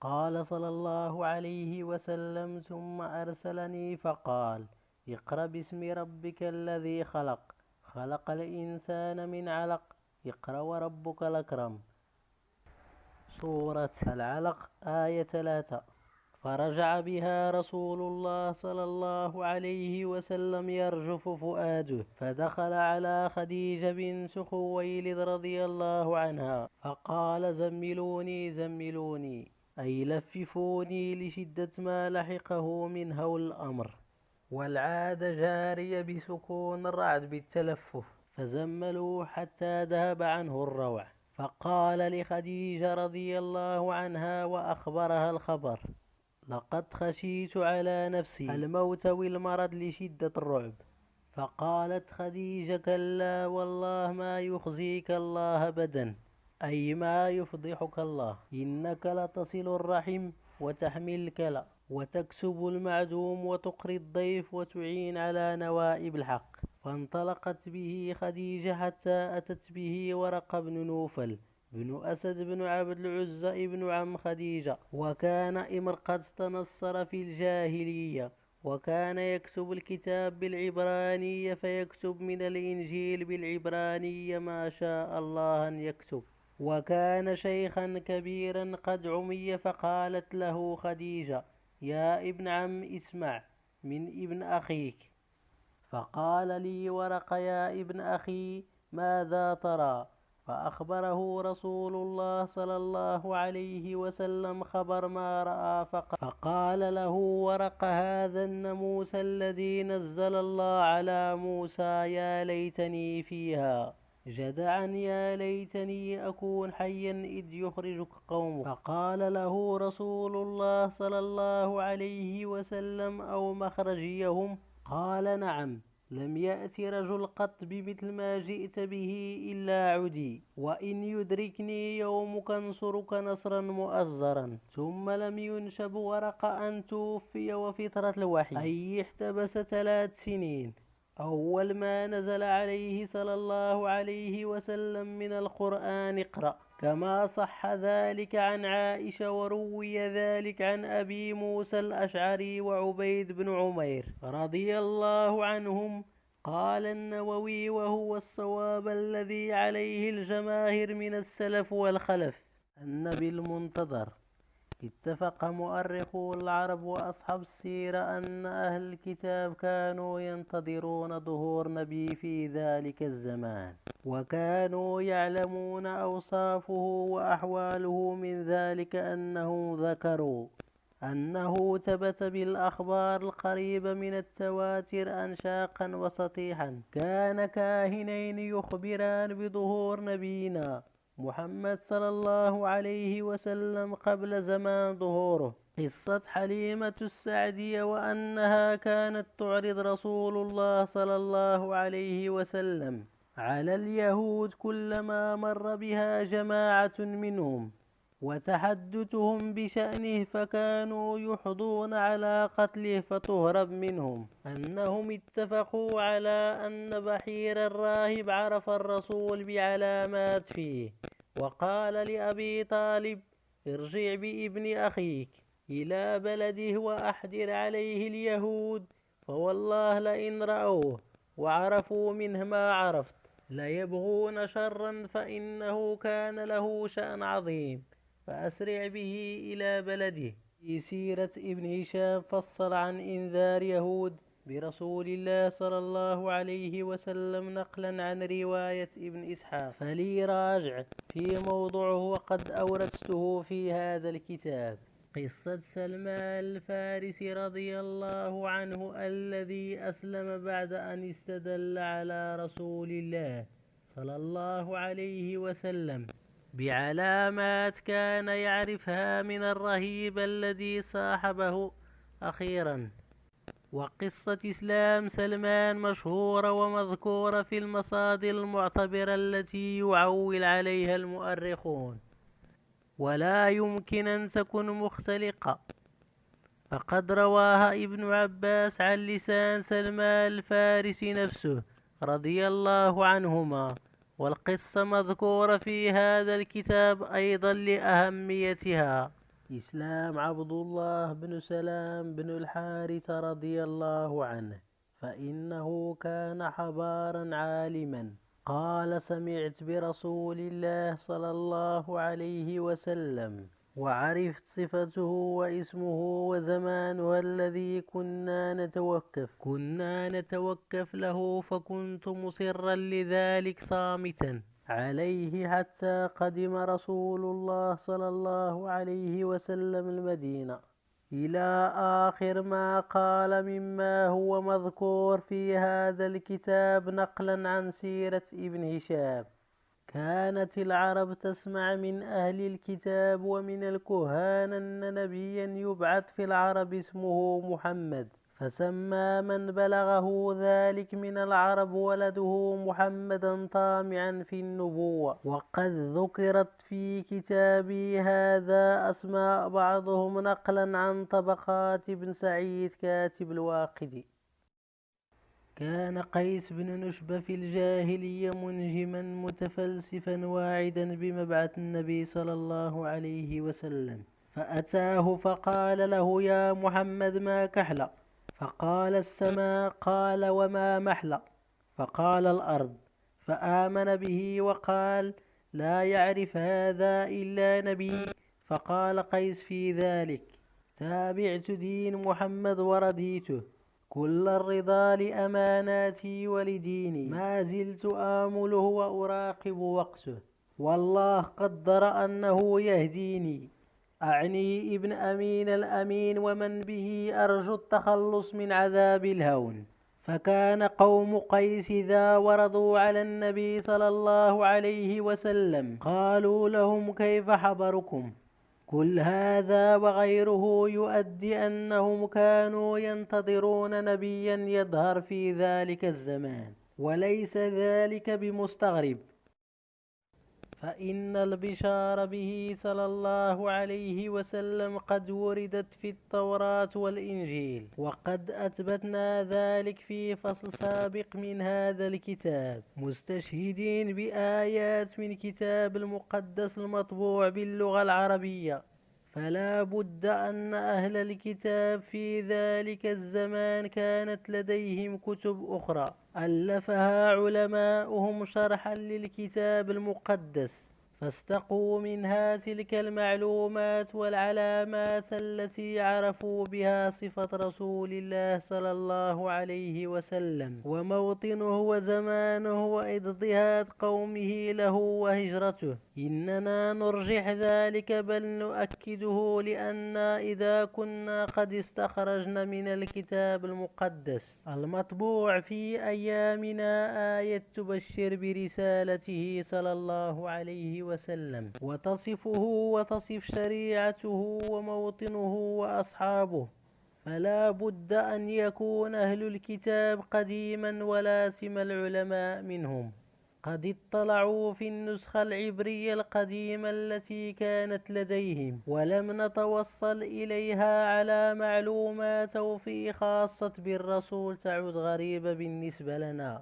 قال صلى الله عليه وسلم: ثم أرسلني فقال: اقرأ باسم ربك الذي خلق، خلق الإنسان من علق، اقرأ وربك الأكرم. سورة العلق، آية 3. فرجع بها رسول الله صلى الله عليه وسلم يرجف فؤاده، فدخل على خديجة بنت خويلد رضي الله عنها فقال: زملوني زملوني، أي لففوني، لشدة ما لحقه من هول الأمر. والعادة جارية بسكون الرعد بالتلفف، فزملوه حتى ذهب عنه الروع. فقال لخديجة رضي الله عنها وأخبرها الخبر: لقد خشيت على نفسي الموت والمرض لشدة الرعب. فقالت خديجة: كلا والله ما يخزيك الله أبدا، أي ما يفضحك الله، إنك لتصل الرحم وتحمل الكلى وتكسب المعدوم وتقري الضيف وتعين على نوائب الحق. فانطلقت به خديجة حتى أتت به ورقة بن نوفل بن أسد بن عبد العزى ابن عم خديجة، وكان امر قد تنصر في الجاهلية، وكان يكتب الكتاب بالعبرانية، فيكتب من الإنجيل بالعبرانية ما شاء الله أن يكتب. وكان شيخا كبيرا قد عمي. فقالت له خديجة: يا ابن عم، اسمع من ابن أخيك. فقال لي ورقة: يا ابن أخي، ماذا ترى؟ فأخبره رسول الله صلى الله عليه وسلم خبر ما رأى. فقال له ورقة: هذا الناموس الذي نزل الله على موسى، يا ليتني فيها جدعا، يا ليتني أكون حيا إذ يخرجك قومك. فقال له رسول الله صلى الله عليه وسلم: أو مخرجيهم؟ قال: نعم، لم يأت رجل قط بمثل ما جئت به إلا عدي، وإن يدركني يومك انصرك نصرا مؤزرا. ثم لم ينشب ورق أن توفي وفترة الوحي، أي احتبس 3 سنين. أول ما نزل عليه صلى الله عليه وسلم من القرآن اقرأ، كما صح ذلك عن عائشة، وروي ذلك عن أبي موسى الأشعري وعبيد بن عمير رضي الله عنهم. قال النووي: وهو الصواب الذي عليه الجماهير من السلف والخلف، أن بالمنتظر اتفق مؤرخو العرب وأصحاب السيرة أن أهل الكتاب كانوا ينتظرون ظهور نبي في ذلك الزمان، وكانوا يعلمون أوصافه وأحواله. من ذلك أنهم ذكروا أنه ثبت بالأخبار القريبة من التواتر أنشاقا وسطيحا، كان كاهنين يخبران بظهور نبينا محمد صلى الله عليه وسلم قبل زمان ظهوره. قصة حليمة السعدية، وأنها كانت تعرض رسول الله صلى الله عليه وسلم على اليهود كلما مر بها جماعة منهم وتحدثهم بشأنه، فكانوا يحضون على قتله فتهرب منهم. أنهم اتفقوا على أن بحير الراهب عرف الرسول بعلامات فيه، وقال لأبي طالب: ارجع بابن أخيك إلى بلده وأحضر عليه اليهود، فوالله لئن رأوه وعرفوا منه ما عرفت ليبغون شرا، فإنه كان له شأن عظيم، فأسرع به إلى بلده. في سيرة ابن هشام فصل عن إنذار يهود برسول الله صلى الله عليه وسلم نقلا عن رواية ابن إسحاق، فلي راجع في موضوعه، وقد أوردته في هذا الكتاب. قصة سلمان الفارسي رضي الله عنه الذي أسلم بعد أن استدل على رسول الله صلى الله عليه وسلم بعلامات كان يعرفها من الرهيب الذي صاحبه أخيرا. وقصة إسلام سلمان مشهورة ومذكورة في المصادر المعتبرة التي يعول عليها المؤرخون، ولا يمكن أن تكون مختلقة، فقد رواها ابن عباس عن لسان سلمان الفارسي نفسه رضي الله عنهما. والقصة مذكورة في هذا الكتاب أيضا لأهميتها، إسلام عبد الله بن سلام بن الحارث رضي الله عنه، فإنه كان حبارا عالما. قال: سمعت برسول الله صلى الله عليه وسلم، وعرفت صفته واسمه وزمانها الذي كنا نتوكف له، فكنت مصرا لذلك صامتا عليه حتى قدم رسول الله صلى الله عليه وسلم المدينة، إلى آخر ما قال مما هو مذكور في هذا الكتاب نقلا عن سيرة ابن هشام. كانت العرب تسمع من أهل الكتاب ومن الكهان أن نبيا يبعث في العرب اسمه محمد، فسمى من بلغه ذلك من العرب ولده محمدا طامعا في النبوة. وقد ذكرت في كتابي هذا أسماء بعضهم نقلا عن طبقات بن سعيد كاتب الواقدي. كان قيس بن نشبة في الجاهلية منجما متفلسفا واعدا بمبعث النبي صلى الله عليه وسلم، فأتاه فقال له: يا محمد، ما كحل؟ فقال: السماء. قال: وما محل؟ فقال: الأرض. فآمن به وقال: لا يعرف هذا إلا نبي. فقال قيس في ذلك: تابعت دين محمد ورديته كل الرضا لأماناتي ولديني، ما زلت آمله وأراقب وقته، والله قدر أنه يهديني، أعني ابن أمين الأمين، ومن به أرجو التخلص من عذاب الهون. فكان قوم قيس إذا ورضوا على النبي صلى الله عليه وسلم قالوا لهم: كيف حبركم؟ كل هذا وغيره يؤدي أنهم كانوا ينتظرون نبيا يظهر في ذلك الزمان، وليس ذلك بمستغرب، فإن البشار به صلى الله عليه وسلم قد وردت في التوراة والإنجيل، وقد أثبتنا ذلك في فصل سابق من هذا الكتاب، مستشهدين بآيات من كتاب المقدس المطبوع باللغة العربية. فلا بد أن أهل الكتاب في ذلك الزمان كانت لديهم كتب أخرى ألفها علماؤهم شرحا للكتاب المقدس، فاستقوا منها تلك المعلومات والعلامات التي عرفوا بها صفة رسول الله صلى الله عليه وسلم وموطنه وزمانه واضطهاد قومه له وهجرته. إننا نرجح ذلك بل نؤكده، لأن إذا كنا قد استخرجنا من الكتاب المقدس المطبوع في أيامنا آية تبشر برسالته صلى الله عليه وسلم وتصفه وتصف شريعته وموطنه وأصحابه، فلا بد أن يكون أهل الكتاب قديما ولاسم العلماء منهم قد اطلعوا في النسخة العبرية القديمة التي كانت لديهم، ولم نتوصل إليها على معلومات، وفي خاصة بالرسول تعود غريبة بالنسبة لنا.